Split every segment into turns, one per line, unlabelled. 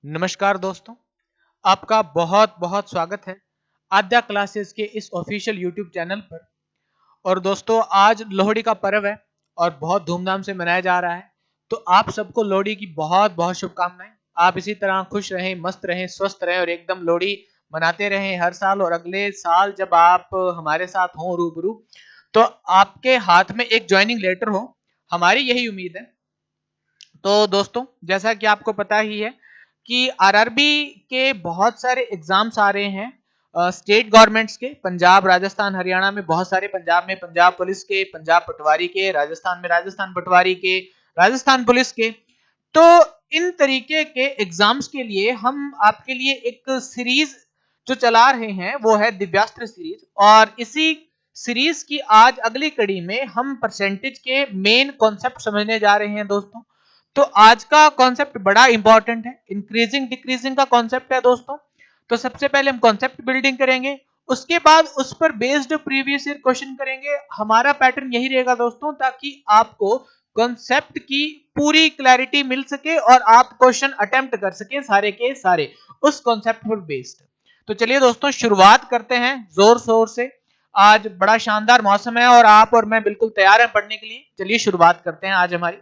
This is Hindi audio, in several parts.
नमस्कार दोस्तों, आपका बहुत बहुत स्वागत है आद्या क्लासेस के इस ऑफिशियल यूट्यूब चैनल पर। और दोस्तों, आज लोहड़ी का पर्व है और बहुत धूमधाम से मनाया जा रहा है। तो आप सबको लोहड़ी की बहुत बहुत शुभकामनाएं। आप इसी तरह खुश रहें, मस्त रहें, स्वस्थ रहें और एकदम लोहड़ी मनाते रहें हर साल। और अगले साल जब आप हमारे साथ हों रूबरू, तो आपके हाथ में एक ज्वाइनिंग लेटर हो, हमारी यही उम्मीद है। तो दोस्तों, जैसा कि आपको पता ही है कि आरआरबी के बहुत सारे एग्जाम्स आ रहे हैं स्टेट गवर्नमेंट्स के। पंजाब, राजस्थान, हरियाणा में बहुत सारे, पंजाब में पंजाब पुलिस के, पंजाब पटवारी के, राजस्थान में राजस्थान पटवारी के, राजस्थान पुलिस के। तो इन तरीके के एग्जाम्स के लिए हम आपके लिए एक सीरीज जो चला रहे हैं वो है दिव्यास्त्र सीरीज। और इसी सीरीज की आज अगली कड़ी में हम परसेंटेज के मेन कॉन्सेप्ट समझने जा रहे हैं दोस्तों। तो आज का कॉन्सेप्ट बड़ा इंपॉर्टेंट है, इंक्रीजिंग डिक्रीजिंग का कॉन्सेप्ट है दोस्तों। तो सबसे पहले हम कॉन्सेप्ट बिल्डिंग करेंगे, उसके बाद उस पर बेस्ड प्रीवियस ईयर क्वेश्चन करेंगे। हमारा पैटर्न यही रहेगा दोस्तों, ताकि आपको कॉन्सेप्ट की पूरी क्लैरिटी मिल सके और आप क्वेश्चन अटेम्प्ट कर सके सारे के सारे उस कॉन्सेप्ट पर बेस्ड। तो चलिए दोस्तों, शुरुआत करते हैं जोर शोर से। आज बड़ा शानदार मौसम है और आप और मैं बिल्कुल तैयार हैं पढ़ने के लिए। चलिए शुरुआत करते हैं आज हमारी।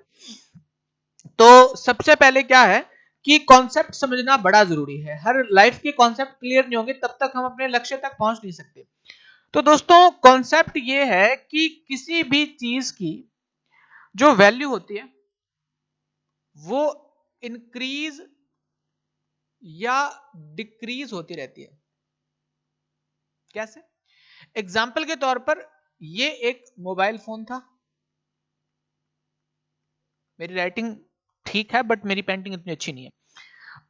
तो सबसे पहले क्या है कि कॉन्सेप्ट समझना बड़ा जरूरी है। हर लाइफ के कॉन्सेप्ट क्लियर नहीं होंगे तब तक हम अपने लक्ष्य तक पहुंच नहीं सकते। तो दोस्तों, कॉन्सेप्ट ये है कि किसी भी चीज की जो वैल्यू होती है वो इंक्रीज या डिक्रीज होती रहती है। कैसे? एग्जाम्पल के तौर पर, ये एक मोबाइल फोन था। मेरी राइटिंग ठीक है बट मेरी पेंटिंग इतनी अच्छी नहीं है।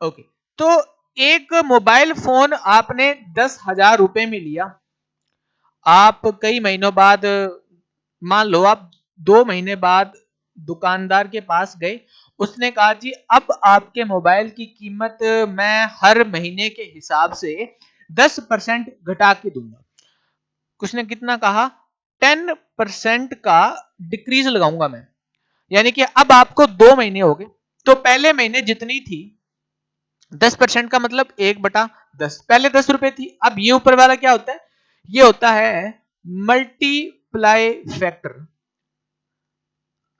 ओके, तो एक मोबाइल फोन आपने 10,000 रुपए में लिया। आप कई महीनों बाद, मान लो आप 2 महीने बाद दुकानदार के पास गए। उसने कहा जी अब आपके मोबाइल की कीमत मैं हर महीने के हिसाब से 10% घटा के दूंगा। कुछ ने कितना कहा? 10% का डिक्रीज लगाऊंगा मैं। यानी कि अब आपको 2 महीने हो गए, तो पहले महीने जितनी थी 10% का मतलब 1/10। पहले 10 रुपए थी, अब ये ऊपर वाला क्या होता है? ये होता है मल्टीप्लाई फैक्टर।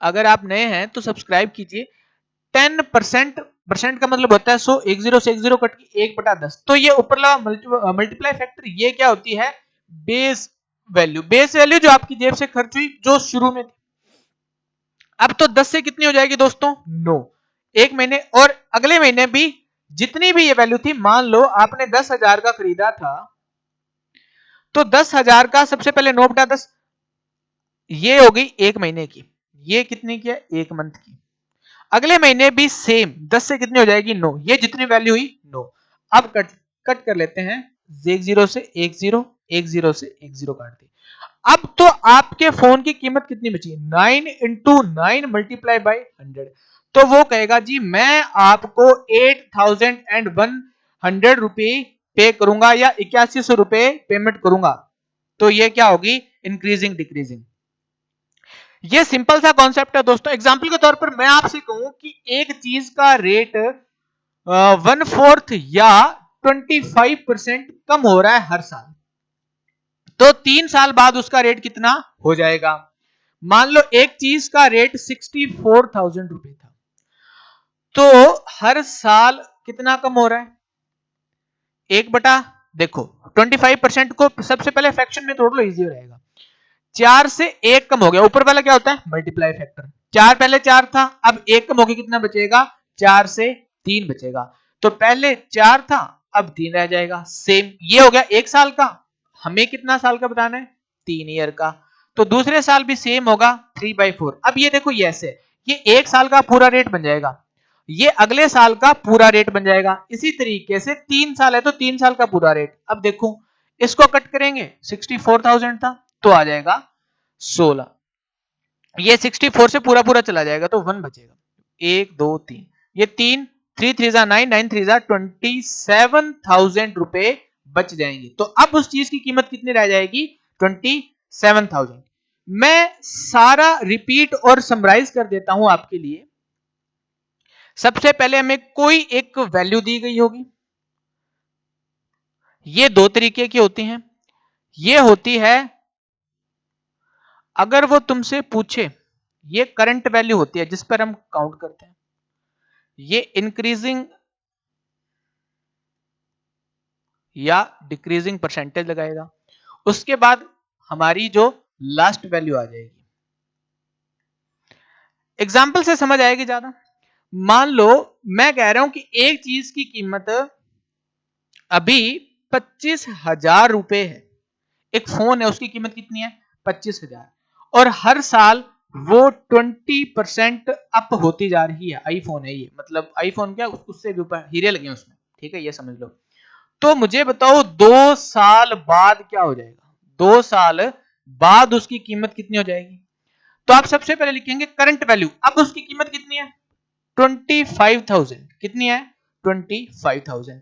अगर आप नए हैं तो सब्सक्राइब कीजिए। 10% का मतलब होता है 100, 10 से 10 कट के 1/10। तो ये ऊपर वाला मल्टीप्लाई फैक्टर, ये क्या होती है? Base value. बेस वैल्यू जो आपकी जेब से खर्च हुई, जो शुरू में थी। अब तो 10 से कितनी हो जाएगी दोस्तों? 9। एक महीने और अगले महीने भी जितनी भी ये वैल्यू थी, मान लो आपने 10,000 का खरीदा था, तो 10,000 का सबसे पहले 9/10, ये हो गई एक महीने की। ये कितनी की है? एक मंथ की। अगले महीने भी सेम 10 से कितनी हो जाएगी? 9। ये जितनी वैल्यू हुई 9। अब कट कट कर लेते हैं। 10 से 10, 10 से 10 काट दी। अब तो आपके फोन की कीमत कितनी बची? 9 इंटू 9 मल्टीप्लाई बाई 100। तो वो कहेगा जी मैं आपको 8,100 रुपए पे करूंगा या 8100 रुपए पेमेंट करूंगा। तो ये क्या होगी? Increasing decreasing. ये सिंपल सा कॉन्सेप्ट है दोस्तों। एग्जाम्पल के तौर पर मैं आपसे कहूं कि एक चीज का रेट 1/4 या 25% कम हो रहा है हर साल, तो 3 साल बाद उसका रेट कितना हो जाएगा? मान लो एक चीज का रेट 64,000 रुपए था, तो हर साल कितना कम हो रहा है? 1/, देखो 25% को सबसे पहले फ्रैक्शन में तोड़ लो, इजी रहेगा। 4 से 1 कम हो गया, ऊपर वाला क्या होता है? Multiply factor. 4 पहले 4 था, अब 1 कम हो गया, कितना बचेगा? 4 से 3 बचेगा। तो पहले 4 था, अब 3 रह जाएगा। सेम ये हो गया 1 साल का। हमें कितना साल का बताना है? 3 ईयर का। तो दूसरे साल भी सेम होगा 3/4। अब ये देखो, ये ऐसे, ये 1 साल का पूरा रेट बन जाएगा, ये अगले साल का पूरा रेट बन जाएगा। इसी तरीके से 3 साल है तो 3 साल का पूरा रेट। अब देखो, इसको कट करेंगे, 64,000 था तो आ जाएगा 16। ये 64 से पूरा पूरा चला जाएगा तो 1 बचेगा। 1 2 3, ये 3, 3 3 9, 9 3 27,000 रुपए बच जाएंगे। तो अब उस चीज की कीमत कितनी रह जाएगी? 27,000। मैं सारा रिपीट और समराइज कर देता हूं आपके लिए। सबसे पहले हमें कोई एक वैल्यू दी गई होगी, ये दो तरीके की होती हैं। ये होती है अगर वो तुमसे पूछे, ये करंट वैल्यू होती है जिस पर हम काउंट करते हैं, ये इंक्रीजिंग या डिक्रीजिंग परसेंटेज लगाएगा। उसके बाद हमारी जो लास्ट वैल्यू आ जाएगी, एग्जाम्पल से समझ आएगी ज्यादा। मान लो मैं कह रहा हूं कि एक चीज की कीमत अभी 25,000 रुपए है, एक फोन है उसकी कीमत कितनी है 25,000, और हर साल वो 20% अप होती जा रही है। आईफोन है ये, मतलब आईफोन क्या, उससे भी ऊपर हीरे लगे हैं उसमें, ठीक है, ये समझ लो। तो मुझे बताओ 2 साल बाद क्या हो जाएगा, 2 साल बाद उसकी कीमत कितनी हो जाएगी। तो आप सबसे पहले लिखेंगे करंट वैल्यू, अब उसकी कीमत कितनी है 25,000, कितनी है 25,000।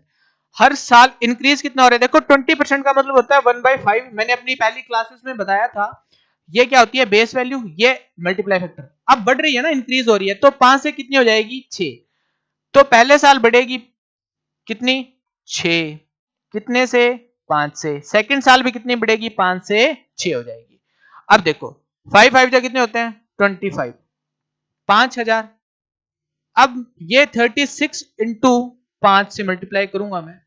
हर साल इंक्रीज कितना हो रहा है, देखो 20% का मतलब होता है 1/5। मैंने अपनी पहली क्लासेस में बताया था, ये क्या होती है बेस वैल्यू, ये मल्टीप्लाई फैक्टर। अब बढ़ रही है ना, इंक्रीज हो रही है, तो 5 से कितनी हो जाएगी 6। तो पहले साल बढ़ेगी कितनी 6, कितने से 5 से। सेकंड साल भी कितनी बढ़ेगी 5 से 6 हो जाएगी। अब देखो 5 5 कितने होते हैं 25, 5,000। अब ये 36 इंटू 5 से मल्टीप्लाई करूंगा मैं,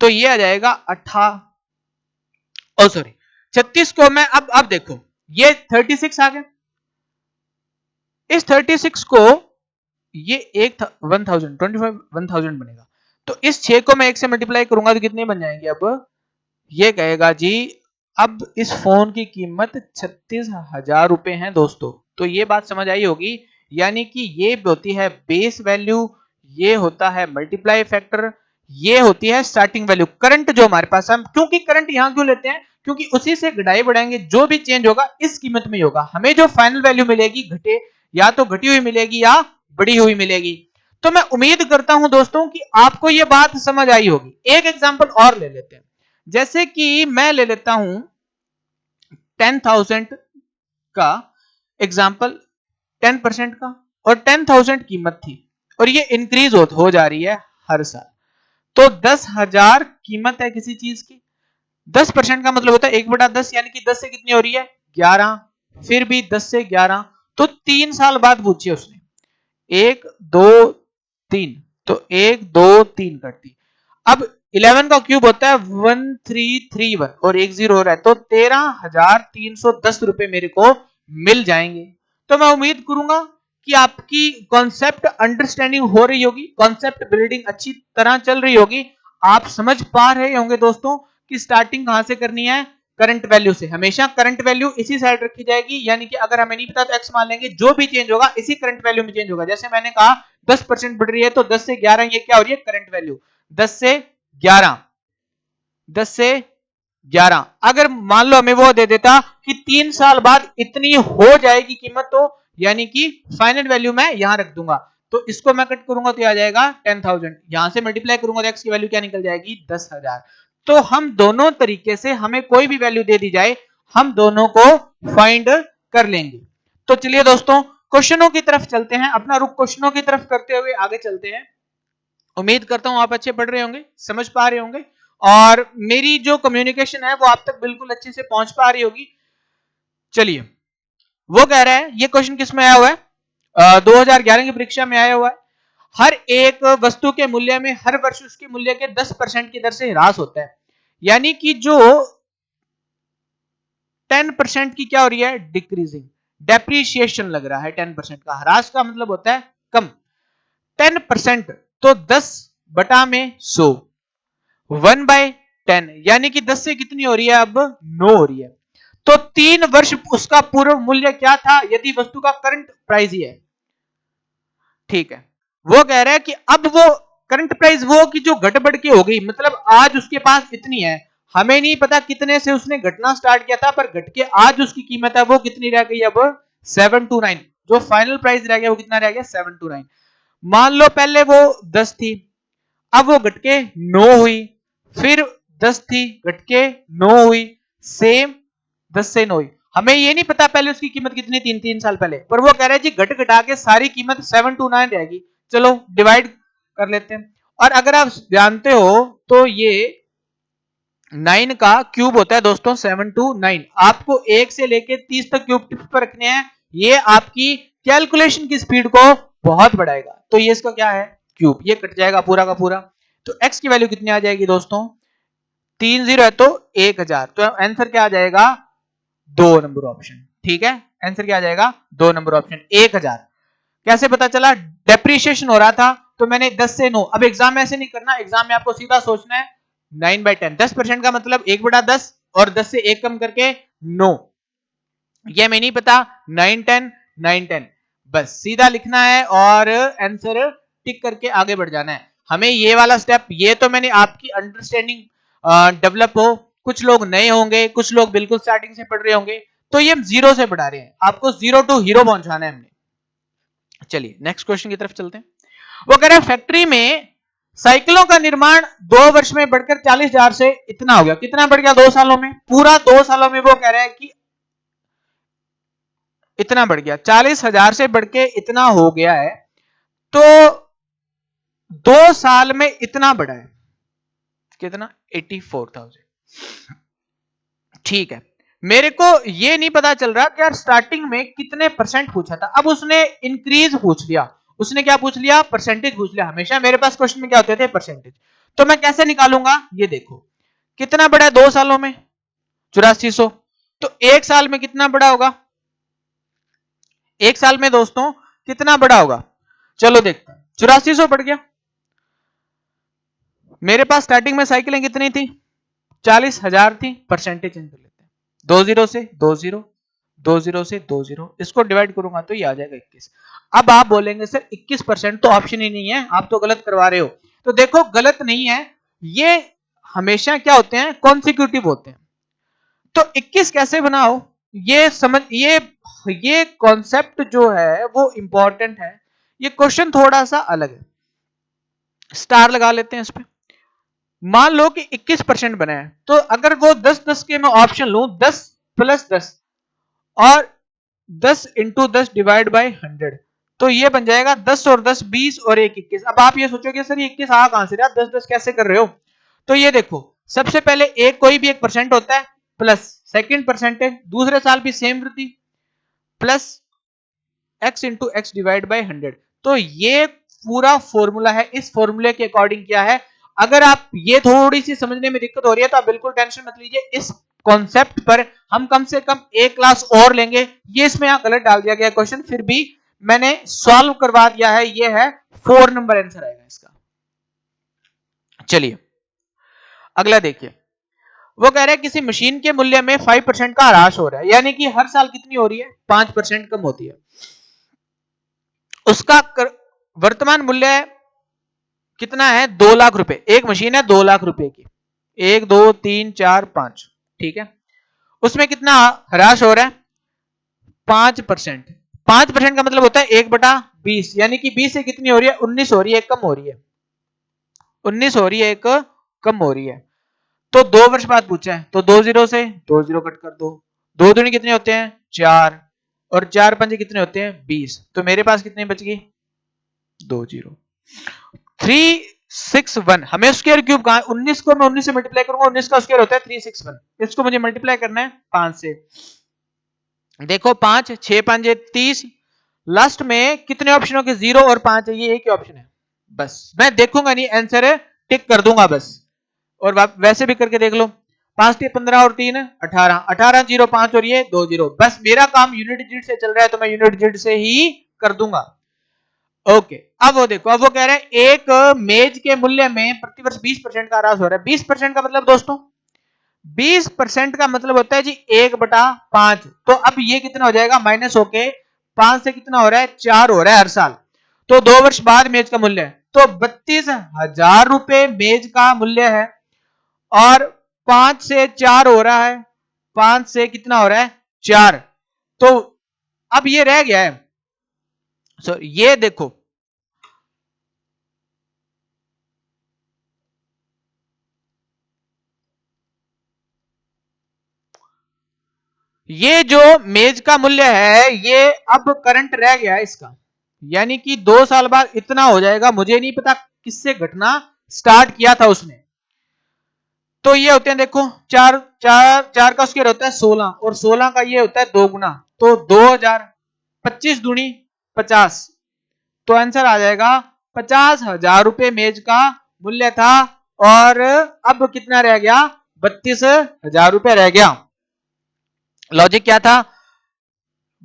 तो ये आ जाएगा 36 को मैं अब देखो ये 36 आ गया, इस 36 को ये 1,000 बनेगा। तो इस 6 को मैं 1 से मल्टीप्लाई करूंगा तो कितने बन जाएंगे। अब ये कहेगा जी अब इस फोन की कीमत 36,000 रुपए है दोस्तों। तो ये बात समझ आई होगी, यानी कि ये होती है बेस वैल्यू, ये होता है मल्टीप्लाई फैक्टर, ये होती है स्टार्टिंग वैल्यू। करंट जो हमारे पास, हम क्योंकि करंट यहां क्यों लेते हैं, क्योंकि उसी से घटाई बढ़ाएंगे, जो भी चेंज होगा इस कीमत में ही होगा। हमें जो फाइनल वैल्यू मिलेगी घटे या तो घटी हुई मिलेगी या बढ़ी हुई मिलेगी। तो मैं उम्मीद करता हूं दोस्तों कि आपको यह बात समझ आई होगी। एक एग्जांपल और ले लेते हैं, जैसे कि मैं ले लेता हूं 10,000 का एग्जांपल, 10% का, और 10,000 कीमत थी और ये इंक्रीज हो जा रही है हर साल। तो 10,000 कीमत है किसी चीज की, 10% का मतलब होता है 1/10, यानी कि 10 से कितनी हो रही है 11, फिर भी 10 से 11, तो 3 साल बाद पूछिए उसने 1 2 3, तो 1 2 3 करती। अब 11 का क्यूब होता है 1331 और एक 0 हो रहा है, तो 13,310 रुपए मेरे को मिल जाएंगे। तो मैं उम्मीद करूंगा कि आपकी कॉन्सेप्ट अंडरस्टैंडिंग हो रही होगी, कॉन्सेप्ट बिल्डिंग अच्छी तरह चल रही होगी। आप समझ पा रहे होंगे दोस्तों कि स्टार्टिंग कहां से करनी है, करंट वैल्यू से। हमेशा करंट वैल्यू इसी साइड रखी जाएगी, यानी कि अगर हमें नहीं पता तो एक्स मान लेंगे, जो भी चेंज होगा इसी करंट वैल्यू में चेंज होगा। जैसे मैंने कहा 10% बढ़ रही है, तो 10 से 11 ये क्या हो रही है करंट वैल्यू, 10 से 11, 10 से 11। अगर मान लो हमें वो दे देता कि 3 साल बाद इतनी हो जाएगी कीमत, तो यानी कि फाइनल वैल्यू मैं यहां रख दूंगा, तो इसको मैं कट करूंगा तो आ जाएगा 10,000, यहां से मल्टीप्लाई करूंगा तो एक्स की वैल्यू क्या निकल जाएगी 10,000। तो हम दोनों तरीके से, हमें कोई भी वैल्यू दे दी जाए, हम दोनों को फाइंड कर लेंगे। तो चलिए दोस्तों क्वेश्चनों की तरफ चलते हैं, अपना रुख क्वेश्चनों की तरफ करते हुए आगे चलते हैं। उम्मीद करता हूं आप अच्छे पढ़ रहे होंगे, समझ पा रहे होंगे, और मेरी जो कम्युनिकेशन है वो आप तक बिल्कुल अच्छे से पहुंच पा रही होगी। चलिए, वो कह रहा है, ये क्वेश्चन किस में आया हुआ है 2011 की परीक्षा में आया हुआ है। हर एक वस्तु के मूल्य में हर वर्ष उसके मूल्य के 10% की दर से ह्रास होता है, यानी कि जो 10% की क्या हो रही है डिक्रीजिंग, डेप्रीशिएशन लग रहा है 10% का। ह्रास का मतलब होता है कम। 10% तो 10 बटा में 100, 1/10, यानी कि 10 से कितनी हो रही है अब 9 हो रही है। तो 3 वर्ष उसका पूर्व मूल्य क्या था, यदि वस्तु का करंट प्राइस ही है, ठीक है। वो कह रहा है कि अब वो करंट प्राइस वो की जो घट बढ़ के हो गई, मतलब आज उसके पास इतनी है, हमें नहीं पता कितने से उसने घटना स्टार्ट किया था, पर घट के आज उसकी कीमत है वो कितनी रह गई अब 729। जो फाइनल प्राइस रह गया वो कितना रह गया 729। मान लो पहले वो 10 थी, अब वो घट के 9 हुई, फिर 10 थी घट के 9 हुई, सेम 10 से 9 हुई। हमें ये नहीं पता पहले उसकी कीमत कितनी, 3 साल पहले, पर वो कह रहे हैं जी घट घटा के सारी कीमत 729 रहेगी। चलो डिवाइड कर लेते हैं। और अगर आप जानते हो तो ये 9 का क्यूब होता है दोस्तों 729। आपको 1 से लेके 30 तक क्यूब टिप्स पर रखने हैं। ये आपकी कैलकुलेशन की स्पीड को बहुत बढ़ाएगा। तो ये इसका क्या है, क्यूब, ये कट जाएगा पूरा का पूरा। तो x की वैल्यू कितनी आ जाएगी दोस्तों, 30 है तो 1000। तो आंसर क्या आ जाएगा, 2 नंबर ऑप्शन। ठीक है, आंसर क्या आ जाएगा, 2 नंबर ऑप्शन 1000। कैसे पता चला, डेप्रिसिएशन हो रहा था तो मैंने 10 से 9। अब एग्जाम में ऐसे नहीं करना, एग्जाम में आपको सीधा सोचना है 9/10, 10% का मतलब 1/10 और 10 से 1 कम करके 9। ये मैं नहीं पता, 9/10 9/10 बस सीधा लिखना है और आंसर टिक करके आगे बढ़ जाना है। हमें ये वाला स्टेप, ये तो मैंने आपकी अंडरस्टैंडिंग डेवलप हो, कुछ लोग नए होंगे, कुछ लोग बिल्कुल स्टार्टिंग से पढ़ रहे होंगे, तो ये हम जीरो से बढ़ा रहे हैं, आपको जीरो टू हीरो पहुंचाना है हमने। चलिए नेक्स्ट क्वेश्चन की तरफ चलते हैं। वो कह रहा है फैक्ट्री में साइकिलों का निर्माण 2 वर्ष में बढ़कर 40,000 से इतना हो गया। कितना बढ़ गया 2 सालों में, पूरा 2 सालों में वो कह रहा है कि इतना बढ़ गया, 40,000 से बढ़ के इतना हो गया है। तो 2 साल में इतना बढ़ा है, कितना, 84,000। ठीक है, मेरे को ये नहीं पता चल रहा कि यार स्टार्टिंग में कितने परसेंट पूछा था। अब उसने इंक्रीज पूछ लिया, उसने क्या पूछ लिया, परसेंटेज पूछ लिया। हमेशा मेरे पास क्वेश्चन में क्या होते थे, परसेंटेज। तो मैं कैसे निकालूंगा, ये देखो कितना बड़ा है 2 सालों में, 8400। तो 1 साल में कितना बड़ा होगा, 1 साल में दोस्तों कितना बड़ा होगा, चलो देखते हैं। 8400 बढ़ गया, मेरे पास स्टार्टिंग में साइकिलें कितनी थी, 40,000 थी। परसेंटेज चेंज कर लेते हैं, 20 से 20, 20 से 20, इसको डिवाइड करूंगा तो ये आ जाएगा 21। अब आप बोलेंगे सर 21% तो ऑप्शन ही नहीं है, आप तो गलत करवा रहे हो। तो देखो गलत नहीं है, ये हमेशा क्या होते हैं, कॉन्सिक्यूटिव होते हैं। तो 21 कैसे बनाओ, ये समझ, ये कॉन्सेप्ट जो है वो इंपॉर्टेंट है। ये क्वेश्चन थोड़ा सा अलग है, स्टार लगा लेते हैं इस पे। मान लो कि 21% बना है, तो अगर वो 10-10 के मैं ऑप्शन लूं, 10 प्लस 10 और 10 इंटू 10 डिवाइड बाई 100, तो ये बन जाएगा 10 और 10 20 और 1 21। अब आप ये सोचोगे सर ये 21 आ कहां से रहा, 10-10 कैसे कर रहे हो। तो ये देखो, सबसे पहले एक कोई भी एक परसेंट होता है, प्लस सेकंड परसेंटेज, दूसरे साल भी सेम वृद्धि, plus x into x divide by 100। तो ये पूरा फॉर्मूला है, इस फॉर्मूले के अकॉर्डिंग क्या है। अगर आप ये थोड़ी सी समझने में दिक्कत हो रही है तो आप बिल्कुल टेंशन मत लीजिए, इस कॉन्सेप्ट पर हम कम से कम एक क्लास और लेंगे। ये इसमें यहां गलत डाल दिया गया क्वेश्चन, फिर भी मैंने सॉल्व करवा दिया है, ये है 4 नंबर आंसर आएगा इसका। चलिए अगला देखिए, वो कह रहे हैं किसी मशीन के मूल्य में 5% का ह्रास हो रहा है, यानी कि हर साल कितनी हो रही है, 5% कम होती है। उसका वर्तमान मूल्य कितना है, 2 लाख रुपए। एक मशीन है 2 लाख रुपए की, 1 2 3 4 5, ठीक है। उसमें कितना ह्रास हो रहा है, 5%। 5% का मतलब होता है 1/20, यानी कि 20 से कितनी हो रही है, 19 हो रही है, कम हो रही है, 19 हो रही है, एक कम हो रही है। तो 2 वर्ष बाद पूछा है, तो 20 से 20 कट कर दो, 2 दूनी कितने होते हैं 4, और 4 पंजे कितने होते हैं 20। तो मेरे पास कितनी बच गई, 20, 361। हमें स्क्वायर क्यूब कहां, 19 को मैं 19 से मल्टीप्लाई करूंगा, 19 का स्क्वायर होता है 361। इसको मुझे मल्टीप्लाई करना है 5 से, देखो 5 6 5 30, लास्ट में कितने ऑप्शनों के 0 और 5 है, ये एक ही ऑप्शन है। बस मैं देखूंगा नहीं, आंसर है टिक कर दूंगा बस। और वैसे भी करके देख लो, 5 3 15 और 3 18, 18 0 5 और ये 2 0। बस मेरा काम यूनिट डिजिट से चल रहा है तो मैं यूनिट डिजिट से ही कर दूंगा। ओके, अब वो देखो, अब वो कह रहे हैं एक मेज के मूल्य में प्रतिवर्ष 20% का ह्रास हो रहा है। 20% का मतलब दोस्तों, 20% का मतलब होता है जी 1/5। तो अब ये कितना हो जाएगा, माइनस होके 5 से कितना हो रहा है, 4 हो रहा है हर साल। तो 2 वर्ष बाद मेज का मूल्य है, तो 32,000 रुपए मेज का मूल्य है, और 5 से 4 हो रहा है, 5 से कितना हो रहा है 4। तो अब ये रह गया है, ये देखो, ये जो मेज का मूल्य है ये अब करंट रह गया है इसका, यानी कि 2 साल बाद इतना हो जाएगा। मुझे नहीं पता किससे घटना स्टार्ट किया था उसने। तो ये होते हैं देखो, चार चार चार का स्क्वायर होता है 16 और 16 का ये होता है 2 गुना, तो 2000, 25 दूनी 50, तो आंसर आ जाएगा 50,000 रुपए मेज का मूल्य था। और अब कितना रह गया, 32,000 रुपए रह गया। लॉजिक क्या था,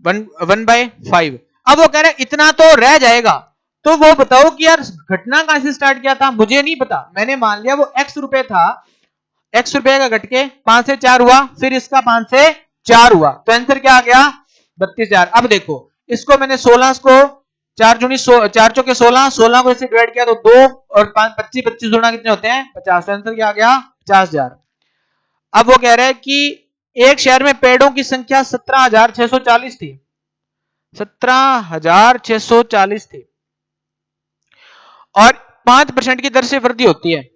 1/5। अब वो कह रहे इतना तो रह जाएगा, तो वो बताओ कि यार घटना कहां से स्टार्ट किया था, मुझे नहीं पता। मैंने मान लिया वो x रुपए था, x रुपए का घट के 5 से 4 हुआ, फिर इसका 5 से 4 हुआ, तो आंसर क्या आ गया 32,000। अब देखो इसको मैंने 16 को 4 दूनी 4 चौके 16, 16 को इससे डिवाइड किया तो 2 और 5 25, 25 गुणा कितने होते हैं 50, तो आंसर क्या आ गया 50,000। अब वो कह रहे हैं कि एक शहर में पेड़ों की संख्या 17,640 थी, 17,640 थी और 5% की दर से वृद्धि होती है।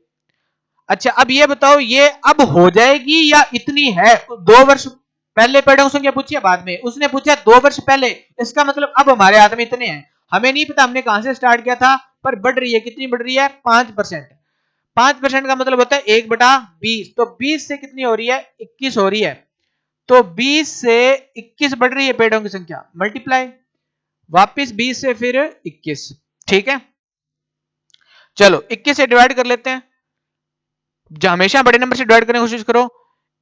अच्छा अब ये बताओ ये अब हो जाएगी या इतनी है, 2 वर्ष पहले पेड़ों की संख्या पूछी है बाद में, उसने पूछा 2 वर्ष पहले, इसका मतलब अब हमारे हाथ में इतने हैं। हमें नहीं पता हमने कहां से स्टार्ट किया था, पर बढ़ रही है, कितनी बढ़ रही है 5%। 5% का मतलब होता है 1/20, तो 20 से कितनी हो रही है 21 हो रही है, तो 20 से 21 बढ़ रही है पेड़ों की संख्या, मल्टीप्लाई वापिस 20 से फिर 21। ठीक है चलो 21 से डिवाइड कर लेते हैं, हमेशा बड़े नंबर से डिवाइड करने की कोशिश करो।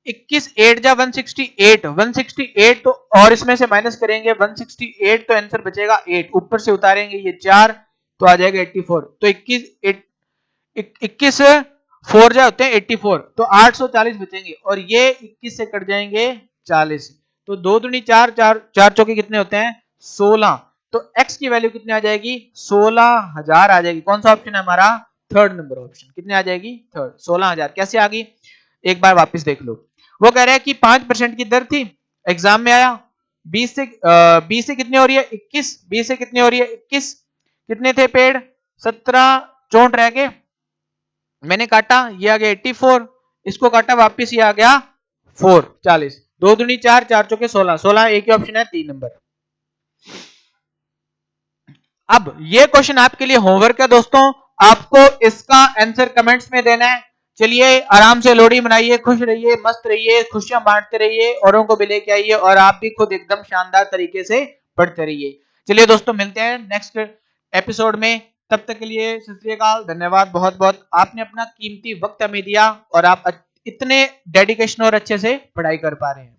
21 8 जा 168, 168 तो और इसमें से माइनस करेंगे 168, तो आंसर बचेगा 8, ऊपर से उतारेंगे ये 4 तो आ जाएगा 84, तो 21 4 जा होते हैं 84, तो 840 बचेंगे और ये 21 से कट जाएंगे 40, तो 2 दूनी 4, 4 चौके कितने होते हैं 16, तो x की वैल्यू कितनी आ जाएगी 16,000 आ जाएगी। कौन सा ऑप्शन है हमारा, थर्ड नंबर ऑप्शन। कितने आ जाएगी थर्ड, 16,000। कैसे आ गई एक बार वापस देख लो। वो कह रहा है कि 5% की दर थी, एग्जाम में आया 20 से कितनी हो रही है 21, 20 से कितनी हो रही है 21, कितने थे पेड़ 17, 64 रह गए, मैंने काटा ये आ गया 84, इसको काटा वापिस ये आ गया 4 40, 2 दूनी 4, 4 चौके 16, 16 एक ही ऑप्शन है 3 नंबर। अब ये क्वेश्चन आपके लिए होमवर्क है दोस्तों, आपको इसका आंसर कमेंट्स में देना है। चलिए आराम से लोहड़ी मनाइए, खुश रहिए, मस्त रहिए, खुशियां बांटते रहिए, औरों को भी लेके आइए और आप भी खुद एकदम शानदार तरीके से पढ़ते रहिए। चलिए दोस्तों मिलते हैं नेक्स्ट एपिसोड में, तब तक के लिए सत श्री अकाल, धन्यवाद बहुत बहुत, आपने अपना कीमती वक्त हमें दिया और आप इतने डेडिकेशन और अच्छे से पढ़ाई कर पा रहे हैं।